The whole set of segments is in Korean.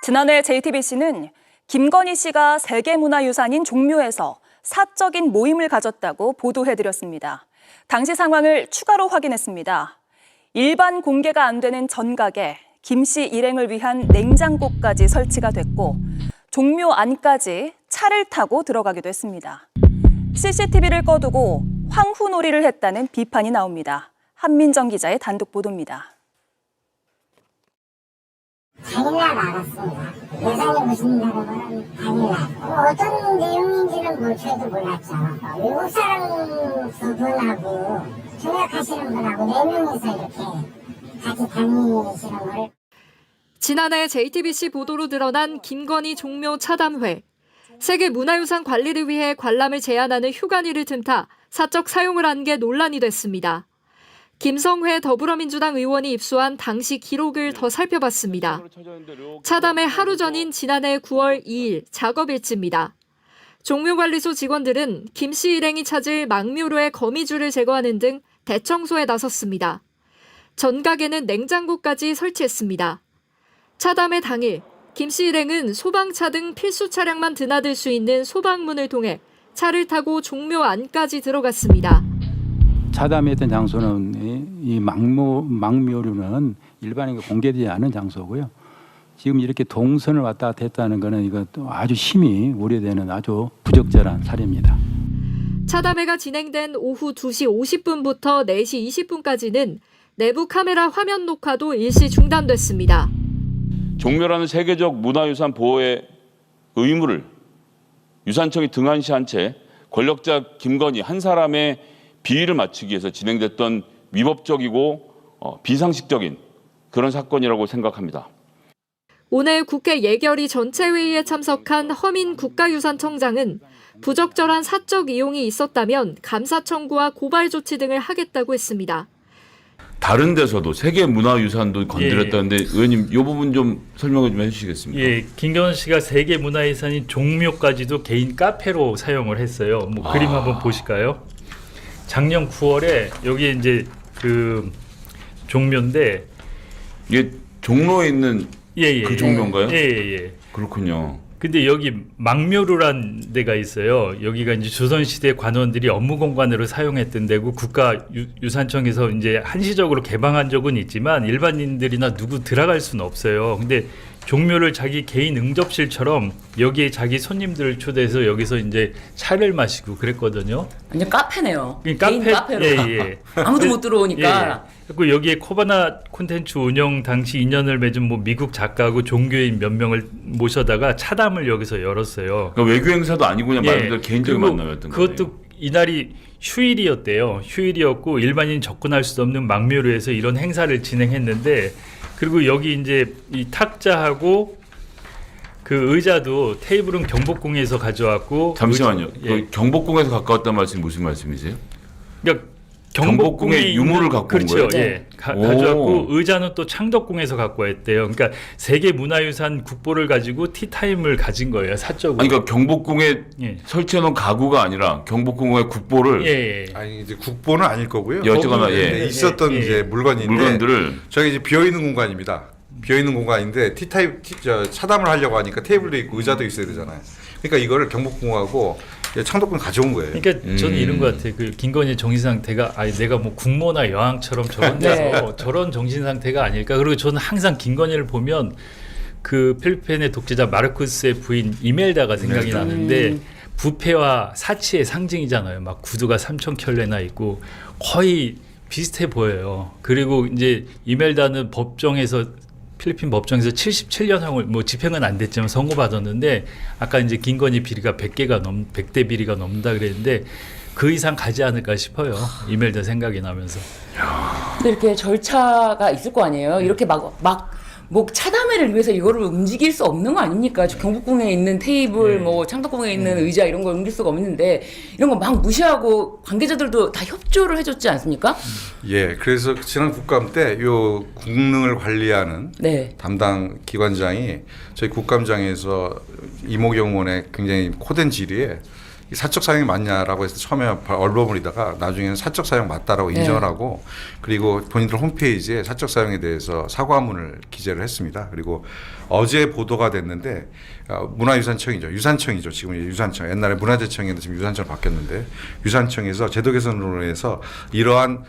지난해 JTBC는 김건희 씨가 세계문화유산인 종묘에서 사적인 모임을 가졌다고 보도해드렸습니다. 당시 상황을 추가로 확인했습니다. 일반 공개가 안 되는 전각에 김 씨 일행을 위한 냉장고까지 설치가 됐고 종묘 안까지 차를 타고 들어가기도 했습니다. CCTV를 꺼두고 황후놀이를 했다는 비판이 나옵니다. 한민정 기자의 단독 보도입니다. 당일날 알았습니다. 예산이 무슨다는 거는 당일날. 어떤 내용인지는 뭐 저희도 몰랐죠. 외국 사람 두 분하고 통역하시는 분하고 4명이서 이렇게 같이 다니시는 걸. 지난해 JTBC 보도로 드러난 김건희 종묘 차담회. 세계문화유산 관리를 위해 관람을 제한하는 휴관일을 틈타 사적 사용을 한 게 논란이 됐습니다. 김성회 더불어민주당 의원이 입수한 당시 기록을 더 살펴봤습니다. 차담의 하루 전인 지난해 9월 2일 작업일지입니다. 종묘관리소 직원들은 김 씨 일행이 찾을 망묘로의 거미줄을 제거하는 등 대청소에 나섰습니다. 전각에는 냉장고까지 설치했습니다. 차담의 당일, 김 씨 일행은 소방차 등 필수 차량만 드나들 수 있는 소방문을 통해 차를 타고 종묘 안까지 들어갔습니다. 차담했던 장소는 이 망묘류는 일반인에게 공개되지 않은 장소고요. 지금 이렇게 동선을 왔다 갔다 했다는 것은 이것도 아주 심히 우려되는 아주 부적절한 사례입니다. 차담회가 진행된 오후 2시 50분부터 4시 20분까지는 내부 카메라 화면 녹화도 일시 중단됐습니다. 종묘라는 세계적 문화유산 보호의 의무를 유산청이 등한시한 채 권력자 김건희 한 사람의 비위를 맞추기 위해서 진행됐던 위법적이고 비상식적인 그런 사건이라고 생각합니다. 오늘 국회 예결위 전체회의에 참석한 허민 국가유산청장은 부적절한 사적 이용이 있었다면 감사 청구와 고발 조치 등을 하겠다고 했습니다. 다른 데서도 세계문화유산도 건드렸다는데 의원님 이 부분 좀 설명을 좀 해주시겠습니까? 예, 김건희 씨가 세계문화유산인 종묘까지도 개인 카페로 사용을 했어요. 그림 한번 보실까요? 작년 9월에 여기 이제 그 종묘인데 이게 종로에 있는 그 종묘인가요? 예. 그렇군요. 근데 여기 망묘루란 데가 있어요. 여기가 이제 조선시대 관원들이 업무 공간으로 사용했던 데고 국가유산청에서 이제 한시적으로 개방한 적은 있지만 일반인들이나 누구 들어갈 수는 없어요. 근데 종묘를 자기 개인 응접실처럼 여기에 자기 손님들을 초대해서 여기서 이제 차를 마시고 그랬거든요. 완전 카페네요. 개인 카페, 카페로. 예. 아무도 못 들어오니까. 그리고 여기에 코바나 콘텐츠 운영 당시 인연을 맺은 뭐 미국 작가하고 종교인 몇 명을 모셔다가 차담을 여기서 열었어요. 그러니까 외교 행사도 아니고 그냥 말 그대로 개인적인 만남이었던 거예요. 그것도 이날이 휴일이었대요. 휴일이었고 일반인 접근할 수 없는 망묘로에서 이런 행사를 진행했는데 그리고 여기 이제 이 탁자하고 그 의자도 테이블은 경복궁에서 가져왔고 잠시만요. 그 경복궁에서 가까웠단 말씀이 무슨 말씀이세요? 그러니까 경복궁의 유물을 갖고 온 거예요? 그렇죠. 예. 가져왔고 의자는 또 창덕궁에서 갖고 왔대요. 그러니까 세계문화유산 국보를 가지고 티타임을 가진 거예요. 사적으로. 아니, 그러니까 경복궁에 설치해놓은 가구가 아니라 경복궁의 국보를 아니 이제 국보는 아닐 거고요. 어쨌거나 있었던 이제 물건들을 저기 이제 비어 있는 공간입니다. 비어 있는 공간인데 차담을 하려고 하니까 테이블도 있고 의자도 있어야 되잖아요. 그러니까 이거를 경복궁하고 창덕궁 가져온 거예요. 그러니까 저는 이런 것 같아요. 그 김건희 정신 상태가 내가 뭐 국모나 여왕처럼 저런 데서 저런 정신 상태가 아닐까. 그리고 저는 항상 김건희를 보면 그 필리핀의 독재자 마르코스의 부인 이멜다가 생각이 나는데 부패와 사치의 상징이잖아요. 막 구두가 3,000켤레나 있고 거의 비슷해 보여요. 그리고 이제 이멜다는 필리핀 법정에서 77년형을 뭐 집행은 안 됐지만 선고받았는데 아까 이제 김건희 비리가 100대 비리가 넘는다 그랬는데 그 이상 가지 않을까 싶어요. 이멜다 생각이 나면서. 근데 이렇게 절차가 있을 거 아니에요. 이렇게 뭐 차담회를 위해서 이거를 움직일 수 없는 거 아닙니까? 경복궁에 있는 테이블, 뭐 창덕궁에 있는 의자 이런 걸 옮길 수가 없는데 이런 거 막 무시하고 관계자들도 다 협조를 해줬지 않습니까? 예, 그래서 지난 국감 때 요 국능을 관리하는 담당 기관장이 저희 국감장에서 이모경원의 굉장히 코된 질의에 이 사적 사용이 맞냐라고 해서 처음에 얼버무리다가 나중에는 사적 사용 맞다라고 인정을 하고 그리고 본인들 홈페이지에 사적 사용에 대해서 사과문을 기재를 했습니다. 그리고 어제 보도가 됐는데 문화유산청이죠. 유산청이죠. 지금 유산청. 옛날에 문화재청인데 지금 유산청으로 바뀌었는데 유산청에서 제도 개선으로 해서 이러한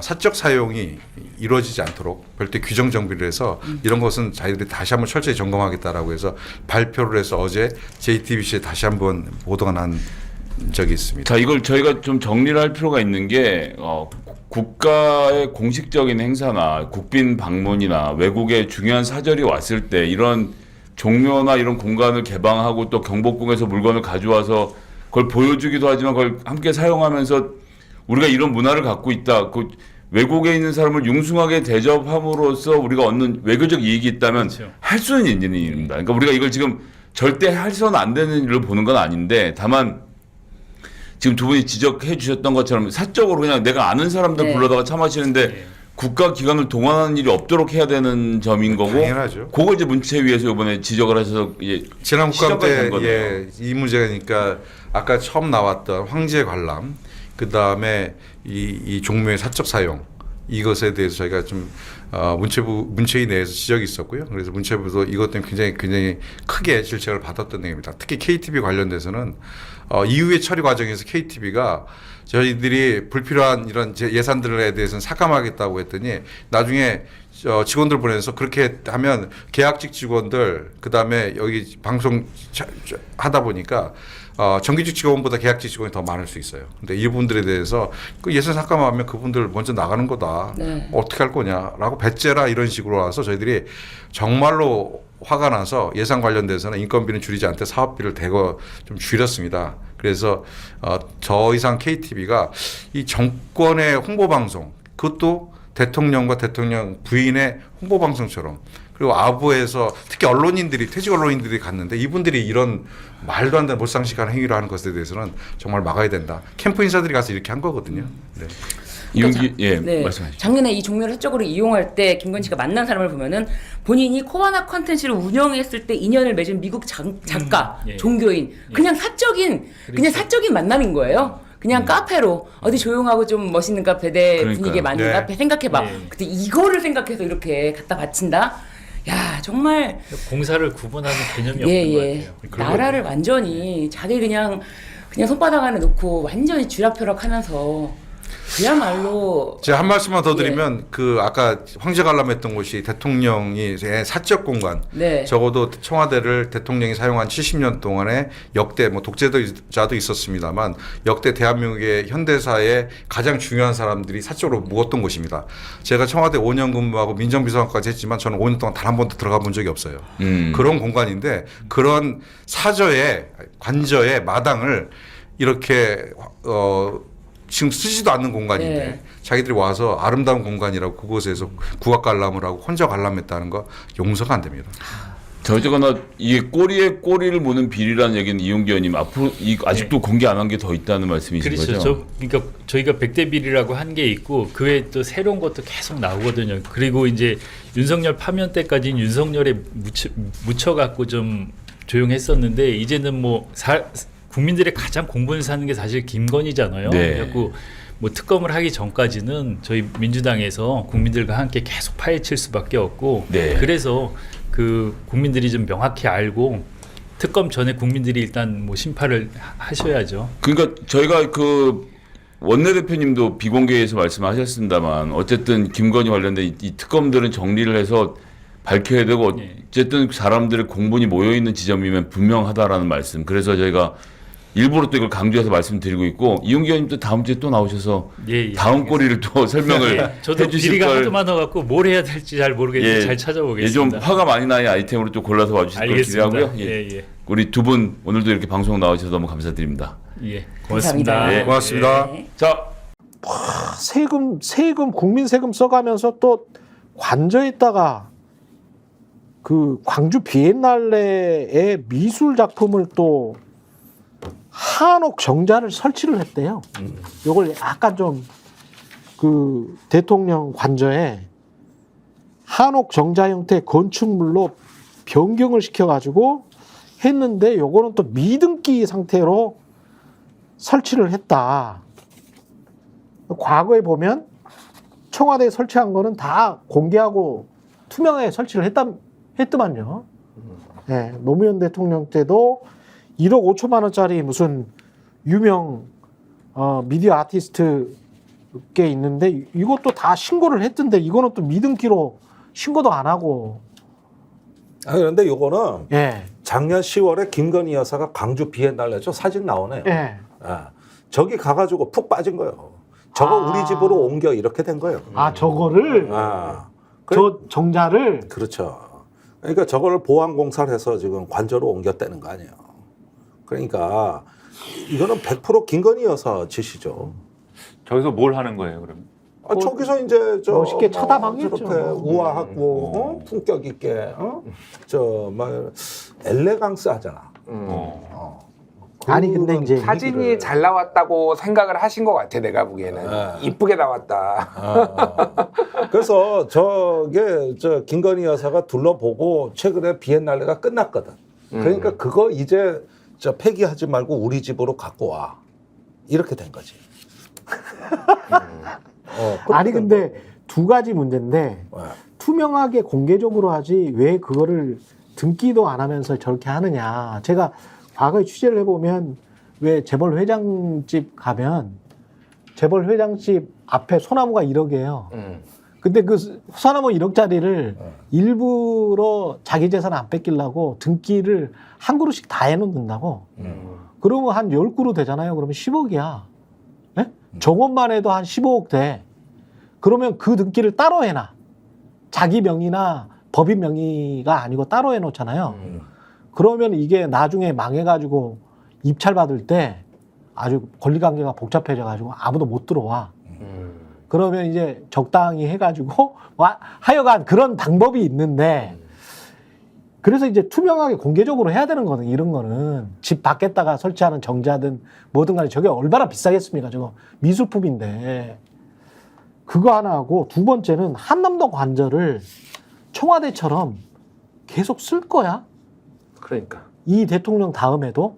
사적 사용이 이루어지지 않도록 별도의 규정 정비를 해서 이런 것은 자기들이 다시 한번 철저히 점검하겠다라고 해서 발표를 해서 어제 JTBC에 다시 한번 보도가 난 적이 있습니다. 자, 이걸 저희가 좀 정리를 할 필요가 있는 게 국가의 공식적인 행사나 국빈 방문이나 외국의 중요한 사절이 왔을 때 이런 종묘나 이런 공간을 개방하고 또 경복궁에서 물건을 가져와서 그걸 보여주기도 하지만 그걸 함께 사용하면서 우리가 이런 문화를 갖고 있다. 그 외국에 있는 사람을 융숭하게 대접함으로써 우리가 얻는 외교적 이익이 있다면 그렇죠. 할 수는 있는 일입니다. 그러니까 우리가 이걸 지금 절대 해서는 안 되는 일로 보는 건 아닌데 다만 지금 두 분이 지적해 주셨던 것처럼 사적으로 그냥 내가 아는 사람들 네. 불러다가 차 마시는데 국가 기관을 동원하는 일이 없도록 해야 되는 점인 거고 당연하죠. 그걸 이제 문체위에서 이번에 지적을 하셔서 지난 국감 시작이 된 때 거네요. 이 문제가니까 아까 처음 나왔던 황제 관람 그 다음에 이 종묘의 사적 사용 이것에 대해서 저희가 좀 문체위 내에서 지적이 있었고요. 그래서 문체부도 이것 때문에 굉장히 크게 질책을 받았던 내용입니다. 특히 KTV 관련돼서는 이후의 처리 과정에서 KTV가 저희들이 불필요한 이런 예산들에 대해서는 삭감하겠다고 했더니 나중에 직원들 보내서 그렇게 하면 계약직 직원들 그다음에 여기 방송 하다 보니까 정규직 직원보다 계약직 직원이 더 많을 수 있어요. 근데 이분들에 대해서 그 예산 삭감하면 그분들 먼저 나가는 거다. 네. 어떻게 할 거냐라고 배째라 이런 식으로 와서 저희들이 정말로 화가 나서 예산 관련돼서는 인건비는 줄이지 않되 사업비를 대거 좀 줄였습니다. 그래서 더 이상 KTV가 이 정권의 홍보 방송 그것도 대통령과 대통령 부인의 홍보 방송처럼 그리고 아부에서 특히 언론인들이 퇴직 언론인들이 갔는데 이분들이 이런 말도 안 되는 몰상식한 행위를 하는 것에 대해서는 정말 막아야 된다. 캠프 인사들이 가서 이렇게 한 거거든요. 네. 이용기 네. 말씀하시죠. 작년에 이 종묘를 사적으로 이용할 때 김건희 씨가 만난 사람을 보면은 본인이 코바나 컨텐츠를 운영했을 때 인연을 맺은 미국 작가, 예. 종교인 그냥 사적인 만남인 거예요. 그냥 카페로 어디 조용하고 좀 멋있는 카페대 그러니까요. 분위기 많은 네. 카페 생각해봐. 예. 근데 이거를 생각해서 이렇게 갖다 바친다. 야 정말 공사를 구분하는 개념이 예. 없는 것 같아요. 나라를 완전히 자기 그냥 손바닥 안에 놓고 완전히 쥐락펴락하면서 그야말로 제가 한 말씀만 더 드리면 그 아까 황제 관람했던 곳이 대통령이 사적 공간 네. 적어도 청와대를 대통령이 사용한 70년 동안에 역대 뭐 독재자도 있었습니다만 역대 대한민국의 현대사의 가장 중요한 사람들이 사적으로 묵었던 곳입니다. 제가 청와대 5년 근무하고 민정비서관까지 했지만 저는 5년 동안 단 한 번도 들어가 본 적이 없어요. 그런 공간인데 그런 사저의 관저의 마당을 이렇게 지금 쓰지도 않는 공간인데 네. 자기들이 와서 아름다운 공간이라고 그곳에서 국악 관람을 하고 혼자 관람했다는 거 용서가 안 됩니다. 저저거나 이게 꼬리에 꼬리를 무는 비리라는 얘기는 이용기 의원님 앞으로 아직도 공개 안 한 게 더 있다는 말씀이신 그렇죠. 거죠? 그러니까 저희가 백대 비리라고 한 게 있고 그 외에 또 새로운 것도 계속 나오거든요. 그리고 이제 윤석열 파면 때까지는 윤석열에 묻혀갖고 좀 조용했었는데 이제는 뭐 국민들의 가장 공분을 사는 게 사실 김건희잖아요. 네. 그래갖고 뭐 특검을 하기 전까지는 저희 민주당에서 국민들과 함께 계속 파헤칠 수밖에 없고 네. 그래서 그 국민들이 좀 명확히 알고 특검 전에 국민들이 일단 뭐 심판을 하셔야죠. 그러니까 저희가 그 원내대표님도 비공개에서 말씀하셨습니다만 어쨌든 김건희 관련된 이 특검들은 정리를 해서 밝혀야 되고 어쨌든 사람들의 공분이 모여 있는 지점이면 분명하다라는 말씀. 그래서 저희가 일부러 또 이걸 강조해서 말씀드리고 있고 이용기 의원님도 다음 주에 또 나오셔서 예. 다음 꼬리를 또 설명을 저도 해주실 비리가 걸 하도 많아갖고 뭘 해야 될지 잘 모르겠는데 잘 찾아보겠습니다. 좀 화가 많이 나는 아이템으로 좀 골라서 와주실 걸 기대하고요. 예. 우리 두 분 오늘도 이렇게 방송 나오셔서 너무 감사드립니다. 예. 고맙습니다. 감사합니다. 네. 고맙습니다. 네. 자, 세금 국민 세금 써가면서 또 관저에다가 그 광주 비엔날레의 미술 작품을 또 한옥 정자를 설치를 했대요. 요걸 약간 좀 그 대통령 관저에 한옥 정자 형태 건축물로 변경을 시켜가지고 했는데 요거는 또 미등기 상태로 설치를 했다. 과거에 보면 청와대에 설치한 거는 다 공개하고 투명하게 설치를 했더만요. 네, 노무현 대통령 때도 1억 5천만 원짜리 무슨 유명 미디어 아티스트 게 있는데 이것도 다 신고를 했던데 이거는 또 미등기로 신고도 안 하고. 그런데 요거는 예. 작년 10월에 김건희 여사가 광주 비엔날레죠. 사진 나오네요. 예. 저기 가가지고 푹 빠진 거예요. 저거 우리 집으로 옮겨 이렇게 된 거예요. 아, 저거를 저 정자를 그렇죠. 그러니까 저거를 보안공사를 해서 지금 관저로 옮겼다는 거 아니에요. 그러니까 이거는 100% 김건희 여사 짓이죠. 저기서 뭘 하는 거예요, 그럼? 저기서 이제 저 멋있게 차담하겠죠. 저렇게 우아하고 품격 있게 저막 엘레강스 하잖아. 아니 근데 이제 사진이 잘 나왔다고 생각을 하신 것 같아. 내가 보기에는 이쁘게 나왔다. 그래서 저게 저 김건희 여사가 둘러보고 최근에 비엔날레가 끝났거든. 그러니까 그거 이제 저 폐기하지 말고 우리 집으로 갖고 와 이렇게 된 거지. 아니 근데 두 가지 문제인데 투명하게 공개적으로 하지 왜 그거를 등기도 안 하면서 저렇게 하느냐. 제가 과거에 취재를 해보면 왜 재벌 회장집 가면 재벌 회장집 앞에 소나무가 1억이에요. 근데 그 소나무 1억짜리를 일부러 자기 재산 안 뺏기려고 등기를 한 그루씩 다 해놓는다고. 그러면 한 10그루 되잖아요. 그러면 10억이야. 네? 정원만 해도 한 15억 돼. 그러면 그 등기를 따로 해놔. 자기 명의나 법인 명의가 아니고 따로 해놓잖아요. 그러면 이게 나중에 망해가지고 입찰 받을 때 아주 권리관계가 복잡해져가지고 아무도 못 들어와. 그러면 이제 적당히 해가지고 하여간 그런 방법이 있는데 그래서 이제 투명하게 공개적으로 해야 되는 거는 이런 거는 집 밖에다가 설치하는 정자든 뭐든 간에 저게 얼마나 비싸겠습니까? 저거 미술품인데 그거 하나 하고 두 번째는 한남동 관저를 청와대처럼 계속 쓸 거야? 그러니까 이 대통령 다음에도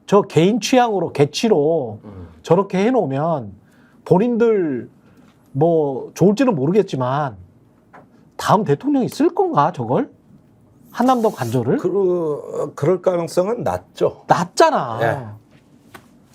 저 개인 취향으로 개취로 저렇게 해놓으면 본인들 뭐 좋을지는 모르겠지만 다음 대통령이 쓸 건가 저걸? 한남동 관저를? 그럴 가능성은 낮죠. 낮잖아. 네.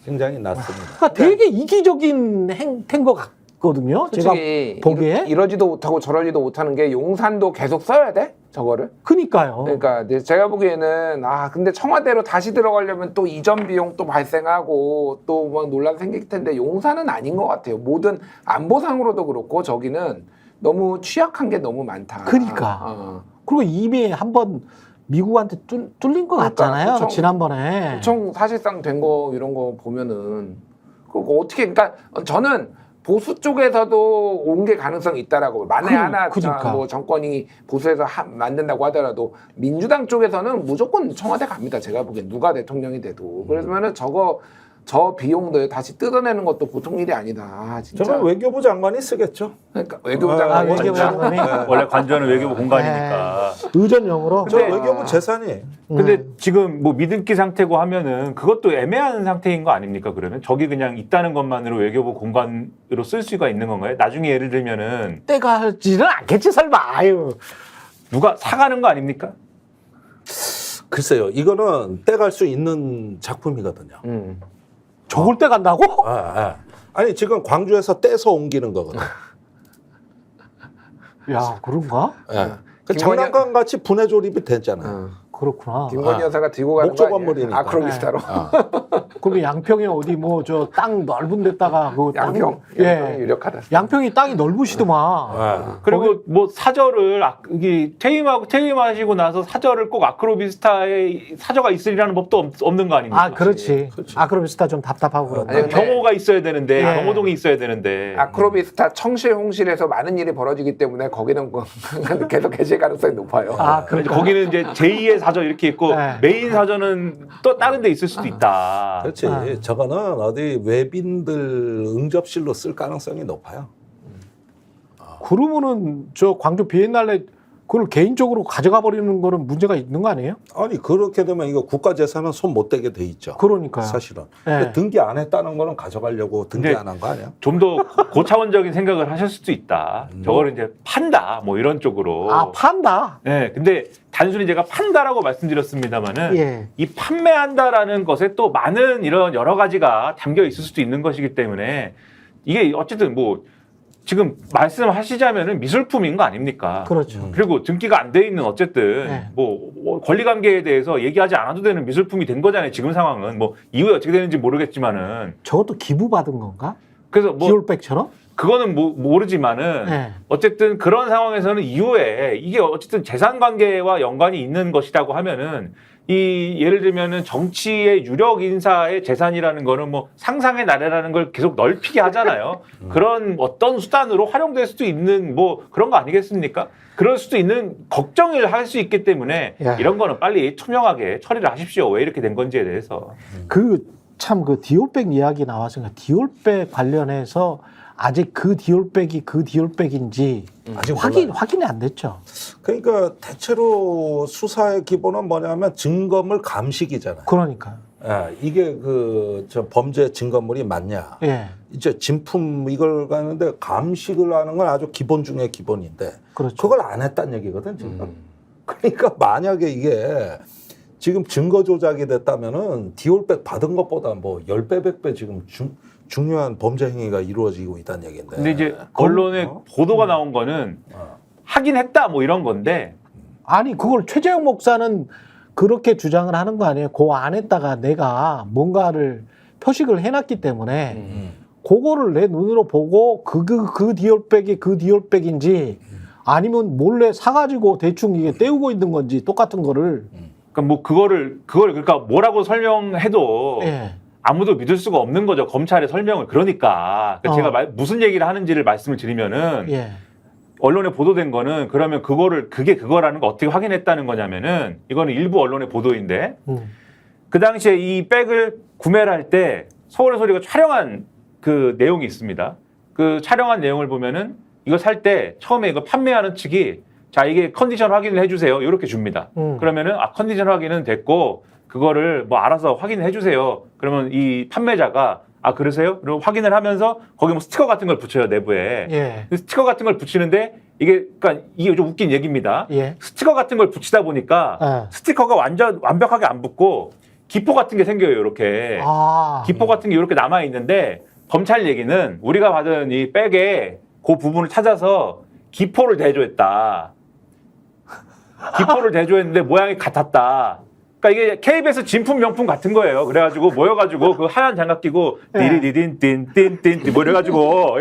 굉장히 낮습니다. 그러니까 되게 이기적인 행태인 것 같거든요. 제가 솔직히 보기에. 이러지도 못하고 저러지도 못하는 게 용산도 계속 써야 돼? 저거를? 그니까요. 그러니까 제가 보기에는 근데 청와대로 다시 들어가려면 또 이전 비용 또 발생하고 또 막 논란 생길 텐데 용산은 아닌 것 같아요. 모든 안보상으로도 그렇고 저기는 너무 취약한 게 너무 많다. 그러니까. 그리고 이미 한번 미국한테 뚫린 것 같잖아요. 지난번에. 엄청 사실상 된 거 이런 거 보면은 그거 어떻게 그러니까 저는 보수 쪽에서도 옮길 가능성이 있다라고 만에 하나 그러니까. 뭐 정권이 보수에서 만든다고 하더라도 민주당 쪽에서는 무조건 청와대 갑니다. 제가 보기엔 누가 대통령이 돼도 그러면은 저 비용도 다시 뜯어내는 것도 보통 일이 아니다. 진짜. 저는 외교부 장관이 쓰겠죠. 그러니까 외교부 장관이 외교부 장관이 원래 관저는 외교부 공간이니까. 의전용으로. 저 외교부 재산이. 근데 지금 뭐 미등기 상태고 하면은 그것도 애매한 상태인 거 아닙니까? 그러면 저기 그냥 있다는 것만으로 외교부 공간으로 쓸 수가 있는 건가요? 나중에 예를 들면은 떼가지는 않겠지 설마. 아유. 누가 사가는 거 아닙니까? 글쎄요. 이거는 떼갈 수 있는 작품이거든요. 저걸 떼간다고? 아니 지금 광주에서 떼서 옮기는 거거든. 야 그런가? 그 장난감 같이 분해 조립이 됐잖아. 그렇구나. 김건희 여사가 들고 가는 목조 거 아니에요? 건물이니까. 아크로비스타로. 그러면 양평에 어디 뭐 저 땅 넓은 데다가 그 양평 유력하다. 양평이 땅이 넓으시더만. 그리고 뭐 사저를 이게 퇴임하시고 나서 사저를 꼭 아크로비스타에 사저가 있으리라는 법도 없는 거 아닙니까? 아 그렇지. 아크로비스타 좀 답답하고 그런다. 아니, 근데 경호가 있어야 되는데 예. 경호동이 있어야 되는데 아크로비스타 청실 홍실에서 많은 일이 벌어지기 때문에 거기는 계속 개실 가능성이 높아요. 아 그러니까. 거기는 이제 제2의 사저 이렇게 있고 네. 메인 사저는 또 다른 데 있을 수도 있다. 그렇지. 저거는 어디 외빈들 응접실로 쓸 가능성이 높아요. 그러면은 저 광주 비엔날레 그걸 개인적으로 가져가 버리는 거는 문제가 있는 거 아니에요? 아니 그렇게 되면 이거 국가 재산은 손 못 대게 돼 있죠. 그러니까요. 사실은. 네. 근데 등기 안 했다는 거는 가져가려고 등기 근데 안 한 거 아니야? 좀 더 고차원적인 생각을 하실 수도 있다. 저거를 이제 판다 뭐 이런 쪽으로. 아, 판다. 네, 근데 단순히 제가 판다라고 말씀드렸습니다만은 예. 이 판매한다라는 것에 또 많은 이런 여러 가지가 담겨 있을 수도 있는 것이기 때문에 이게 어쨌든 뭐 지금 말씀하시자면은 미술품인 거 아닙니까? 그렇죠. 그리고 등기가 안 돼 있는 어쨌든 네. 뭐 권리관계에 대해서 얘기하지 않아도 되는 미술품이 된 거잖아요. 지금 상황은 뭐 이후에 어떻게 되는지 모르겠지만은 저것도 기부받은 건가? 그래서 뭐 기올백처럼? 그거는 뭐 모르지만은 네. 어쨌든 그런 상황에서는 이후에 이게 어쨌든 재산 관계와 연관이 있는 것이라고 하면은 이 예를 들면은 정치의 유력 인사의 재산이라는 거는 뭐 상상의 나래라는 걸 계속 넓히게 하잖아요. 그런 어떤 수단으로 활용될 수도 있는 뭐 그런 거 아니겠습니까? 그럴 수도 있는 걱정을 할 수 있기 때문에 야. 이런 거는 빨리 투명하게 처리를 하십시오. 왜 이렇게 된 건지에 대해서. 그 디올백 이야기 나왔으니까 디올백 관련해서 아직 그 디올백인지 아직 확인이 안 됐죠. 그러니까 대체로 수사의 기본은 뭐냐면 증거물 감식이잖아요. 그러니까. 예, 이게 저 범죄 증거물이 맞냐. 예. 이제 진품 이걸 가는데 감식을 하는 건 아주 기본 중에 기본인데 그렇죠. 그걸 안 했다는 얘기거든 지금. 그러니까 만약에 이게 지금 증거 조작이 됐다면은 디올백 받은 것보다 뭐 10배, 100배 지금 중요한 범죄 행위가 이루어지고 있다는 얘기인데. 근데 이제 언론에 보도가 나온 거는 하긴 했다 뭐 이런 건데 아니 그걸 최재형 목사는 그렇게 주장을 하는 거 아니에요? 그 안에다가 내가 뭔가를 표식을 해놨기 때문에 그거를 내 눈으로 보고 그 디올백이 그 디올백인지 아니면 몰래 사가지고 대충 이게 떼우고 있는 건지 똑같은 거를. 그러니까 뭐 그걸 그러니까 뭐라고 설명해도 예. 아무도 믿을 수가 없는 거죠. 검찰의 설명을. 그러니까 제가 무슨 얘기를 하는지를 말씀을 드리면은 예. 언론에 보도된 거는 그러면 그게 그거라는 거 어떻게 확인했다는 거냐면은 이거는 일부 언론의 보도인데 그 당시에 이 백을 구매를 할 때 서울의 소리가 촬영한 그 내용이 있습니다. 그 촬영한 내용을 보면은 이거 살 때 처음에 이거 판매하는 측이 자 이게 컨디션 확인을 해주세요 이렇게 줍니다. 그러면은 컨디션 확인은 됐고 그거를 뭐 알아서 확인을 해주세요. 그러면 이 판매자가 그러세요? 그리고 확인을 하면서 거기 뭐 스티커 같은 걸 붙여요 내부에. 예. 그 스티커 같은 걸 붙이는데 이게 좀 웃긴 얘기입니다. 예. 스티커 같은 걸 붙이다 보니까 스티커가 완벽하게 안 붙고 기포 같은 게 생겨요 이렇게. 기포 같은 게 이렇게 남아 있는데 검찰 얘기는 우리가 받은 이 백에 그 부분을 찾아서 기포를 대조했다. 기포를 대조했는데 모양이 같았다. 그러니까 이게 KBS 진품 명품 같은 거예요. 그래가지고 모여가지고 그 하얀 장갑 끼고 띠리디딘 뭐 이래가지고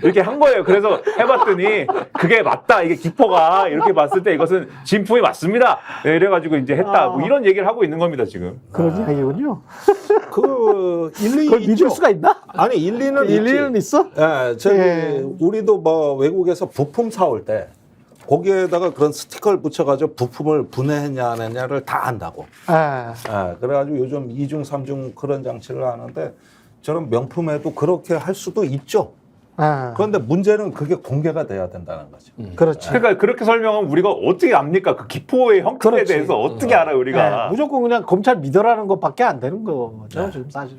이렇게 한 거예요. 그래서 해봤더니 그게 맞다. 이게 기포가 이렇게 봤을 때 이것은 진품이 맞습니다. 이래가지고 이제 했다. 뭐 이런 얘기를 하고 있는 겁니다 지금. 그런 이야기군요. 일리 그걸 믿을 수가 있나? 아니 일리는 일리는 있어? 예, 우리도 뭐 외국에서 부품 사올 때 거기에다가 그런 스티커를 붙여가지고 부품을 분해했냐 안 했냐를 다 안다고. 그래가지고 요즘 2중, 3중 그런 장치를 하는데 저런 명품에도 그렇게 할 수도 있죠. 그런데 문제는 그게 공개가 돼야 된다는 거죠. 그렇지. 그러니까 그렇게 설명하면 우리가 어떻게 압니까? 그 기포의 형태에 대해서 어떻게 알아요 우리가? 무조건 그냥 검찰 믿으라는 것밖에 안 되는 거죠 지금 사실은.